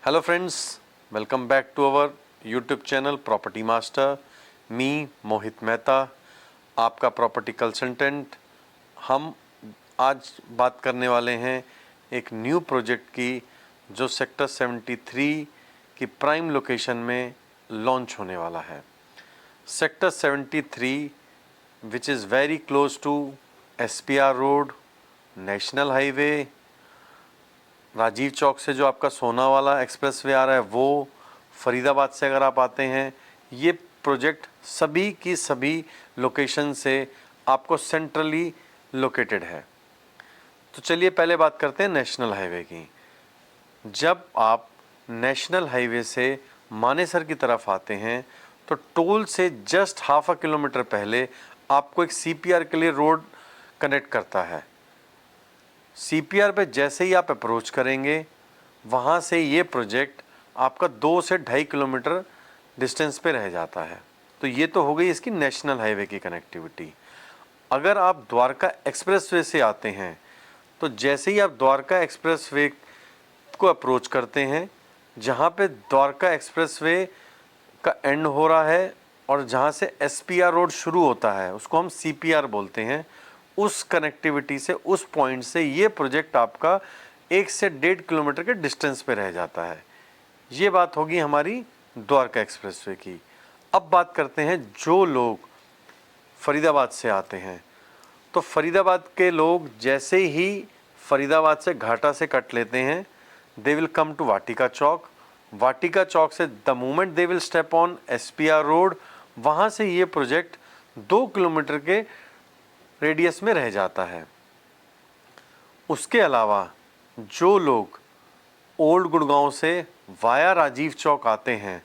Hello friends, welcome back to our YouTube channel Property Master. मी मोहित मेहता, आपका property consultant. हम आज बात करने वाले हैं एक न्यू प्रोजेक्ट की जो सेक्टर 73 की प्राइम लोकेशन में लॉन्च होने वाला है। Sector 73 which is very close to SPR road, national highway, Rajiv Chowk से जो आपका सोनावाला एक्सप्रेसवे आ रहा है वो, फरीदाबाद से अगर आप आते हैं, ये प्रोजेक्ट सभी की सभी लोकेशन से आपको सेंट्रली लोकेटेड है। तो चलिए पहले बात करते हैं नेशनल हाईवे की। जब आप नेशनल हाईवे से मानेसर की तरफ आते हैं तो टोल से जस्ट हाफ अ किलोमीटर पहले आपको एक CPR के लिए रोड कनेक्ट करता है। CPR पे जैसे ही आप अप्रोच करेंगे वहाँ से ये प्रोजेक्ट आपका 2 से 2.5 किलोमीटर डिस्टेंस पे रह जाता है। तो ये तो हो गई इसकी नेशनल हाईवे की कनेक्टिविटी। अगर आप द्वारका एक्सप्रेसवे से आते हैं तो जैसे ही आप द्वारका एक्सप्रेसवे को अप्रोच करते हैं, जहाँ पे द्वारका एक्सप्रेसवे का एंड हो रहा है और जहाँ से SPR रोड शुरू होता है उसको हम CPR बोलते हैं, उस कनेक्टिविटी से, उस पॉइंट से ये प्रोजेक्ट आपका 1 से 1.5 किलोमीटर के डिस्टेंस पे रह जाता है। ये बात होगी हमारी द्वारका एक्सप्रेसवे की। अब बात करते हैं जो लोग फरीदाबाद से आते हैं। तो फरीदाबाद के लोग जैसे ही फरीदाबाद से घाटा से कट लेते हैं, दे विल कम टू वाटिका चौक। वाटिका चौक से the moment they will step on SPR road, वहाँ से ये प्रोजेक्ट 2 किलोमीटर के रेडियस में रह जाता है। उसके अलावा जो लोग ओल्ड गुड़गांव से वाया राजीव चौक आते हैं,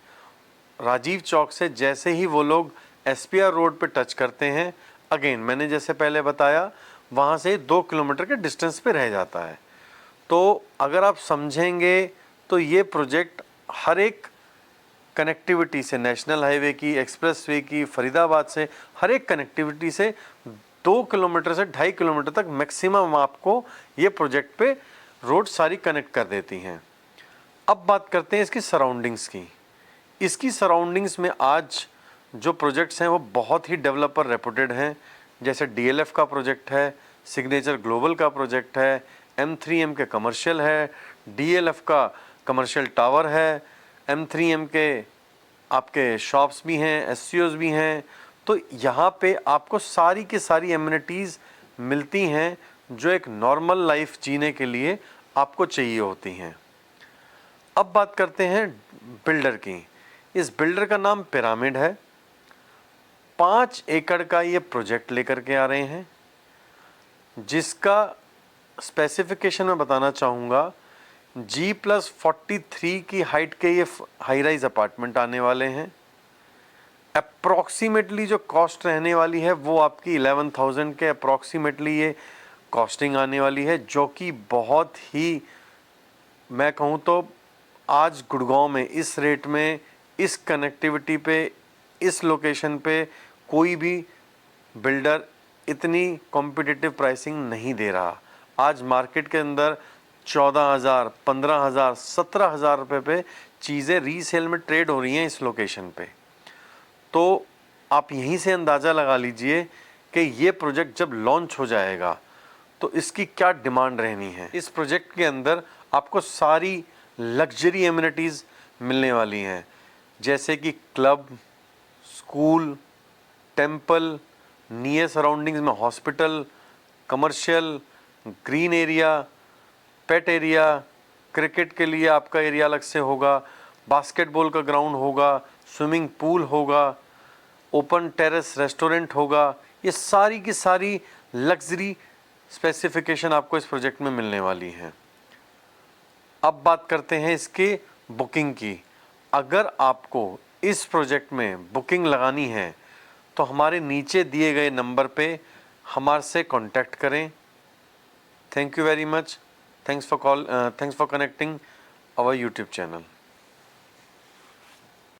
राजीव चौक से जैसे ही वो लोग SPR रोड पे टच करते हैं, अगेन मैंने जैसे पहले बताया वहाँ से 2 किलोमीटर के डिस्टेंस पे रह जाता है। तो अगर आप समझेंगे तो ये प्रोजेक्ट हर एक कनेक्टिविटी से, नेशनल हाईवे की, एक्सप्रेसवे की, फरीदाबाद से, हर एक कनेक्टिविटी से 2 किलोमीटर से 2.5 किलोमीटर तक मैक्सिमम आपको ये प्रोजेक्ट पे रोड सारी कनेक्ट कर देती हैं। अब बात करते हैं इसकी सराउंडिंग्स की। इसकी सराउंडिंग्स में आज जो प्रोजेक्ट्स हैं वो बहुत ही डेवलपर रेपुटेड हैं। जैसे DLF का प्रोजेक्ट है, सिग्नेचर ग्लोबल का प्रोजेक्ट है, M3M के कमर्शियल है, DLF का कमर्शियल टावर है, M3M के आपके शॉप्स भी हैं, SCOs भी हैं। तो यहाँ पे आपको सारी की सारी एमिनिटीज़ मिलती हैं जो एक नॉर्मल लाइफ जीने के लिए आपको चाहिए होती हैं। अब बात करते हैं बिल्डर की। इस बिल्डर का नाम पिरामिड है। 5 एकड़ का ये प्रोजेक्ट लेकर के आ रहे हैं, जिसका स्पेसिफिकेशन मैं बताना चाहूँगा। G+43 की हाइट के ये हाई राइज अपार्टमेंट आने वाले हैं। अप्रॉक्सीमेटली जो कॉस्ट रहने वाली है वो आपकी 11,000 के अप्रॉक्सीमेटली ये कॉस्टिंग आने वाली है, जो कि बहुत ही, मैं कहूँ तो आज गुड़गांव में इस रेट में, इस कनेक्टिविटी पे, इस लोकेशन पे कोई भी बिल्डर इतनी कॉम्पिटिटिव प्राइसिंग नहीं दे रहा। आज मार्केट के अंदर 14,000, 15,000, 17,000 रुपये पे चीज़ें रीसेल में ट्रेड हो रही हैं इस लोकेशन पे। तो आप यहीं से अंदाज़ा लगा लीजिए कि ये प्रोजेक्ट जब लॉन्च हो जाएगा तो इसकी क्या डिमांड रहनी है। इस प्रोजेक्ट के अंदर आपको सारी लग्जरी एमिनिटीज़ मिलने वाली हैं, जैसे कि club, school, temple, near surroundings में हॉस्पिटल, कमर्शियल, ग्रीन एरिया, पेट एरिया, क्रिकेट के लिए आपका एरिया अलग से होगा, बास्केटबॉल का ग्राउंड होगा, स्विमिंग पूल होगा, ओपन टेरेस रेस्टोरेंट होगा। ये सारी की सारी लग्जरी स्पेसिफिकेशन आपको इस प्रोजेक्ट में मिलने वाली हैं। अब बात करते हैं इसके बुकिंग की। अगर आपको इस प्रोजेक्ट में बुकिंग लगानी है तो हमारे नीचे दिए गए नंबर पे हमारे से कांटेक्ट करें। Thank you very much. Thanks for connecting our YouTube channel.